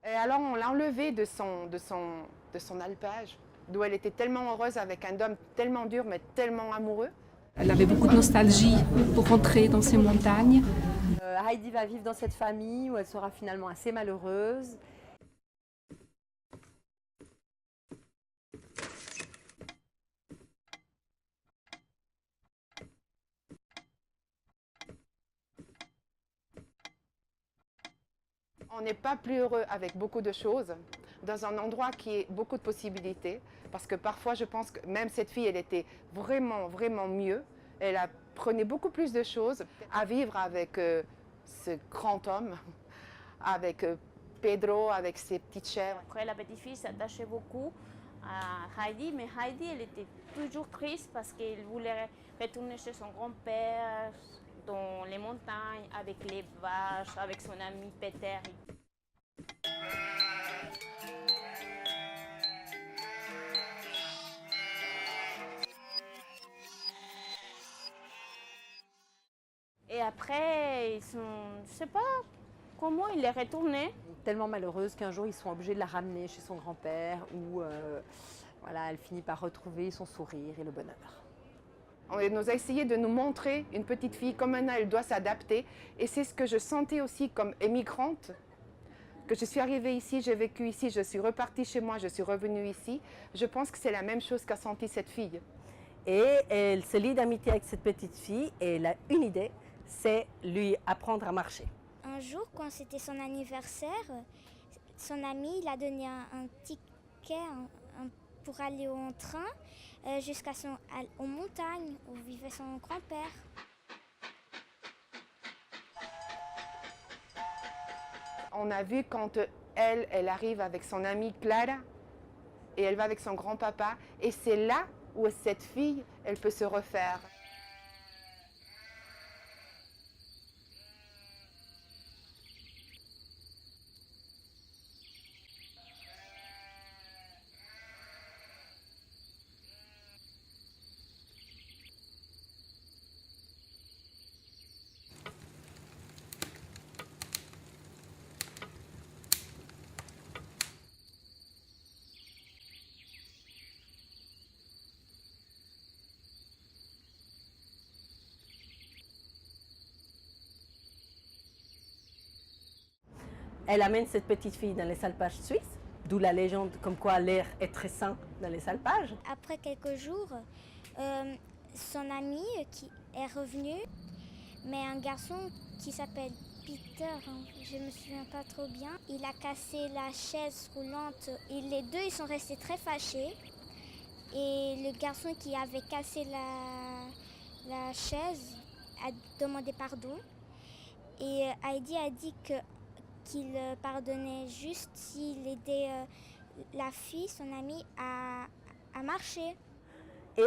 Et alors on l'a enlevée de son alpage, d'où elle était tellement heureuse avec un homme tellement dur mais tellement amoureux. Elle avait beaucoup de nostalgie pour rentrer dans ces montagnes. Heidi va vivre dans cette famille où elle sera finalement assez malheureuse. On n'est pas plus heureux avec beaucoup de choses, dans un endroit qui a beaucoup de possibilités, parce que parfois je pense que même cette fille, elle était vraiment, vraiment mieux. Elle apprenait beaucoup plus de choses à vivre avec ce grand homme, avec Pedro, avec ses petites chèvres. Après, la petite fille s'attachait beaucoup à Heidi, mais Heidi, elle était toujours triste parce qu'elle voulait retourner chez son grand-père, dans les montagnes, avec les vaches, avec son ami Peter. Et après, je ne sais pas comment il est retourné. Tellement malheureuse qu'un jour ils sont obligés de la ramener chez son grand-père où voilà, elle finit par retrouver son sourire et le bonheur. On nous a essayé de nous montrer une petite fille, comme maintenant elle doit s'adapter. Et c'est ce que je sentais aussi comme émigrante, que je suis arrivée ici, j'ai vécu ici, je suis repartie chez moi, je suis revenue ici. Je pense que c'est la même chose qu'a senti cette fille. Et elle se lie d'amitié avec cette petite fille et elle a une idée, c'est lui apprendre à marcher. Un jour, quand c'était son anniversaire, son ami il a donné un ticket pour aller en train aux montagnes où vivait son grand-père. On a vu quand elle arrive avec son amie Clara et elle va avec son grand-papa. Et c'est là où cette fille, elle peut se refaire. Elle amène cette petite fille dans les alpages suisses, d'où la légende comme quoi l'air est très sain dans les alpages. Après quelques jours, son ami qui est revenu, mais un garçon qui s'appelle Peter, je ne me souviens pas trop bien, il a cassé la chaise roulante et les deux ils sont restés très fâchés. Et le garçon qui avait cassé la chaise a demandé pardon. Et Heidi a dit qu'il pardonnait juste s'il aidait la fille, son amie, à marcher. Et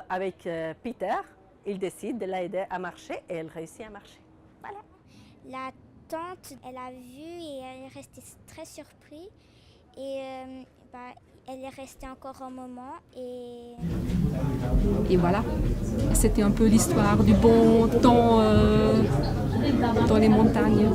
avec Peter, il décide de l'aider à marcher et elle réussit à marcher. Voilà. La tante, elle a vu et elle est restée très surprise. Et elle est restée encore un moment Et voilà, c'était un peu l'histoire du bon temps dans les montagnes.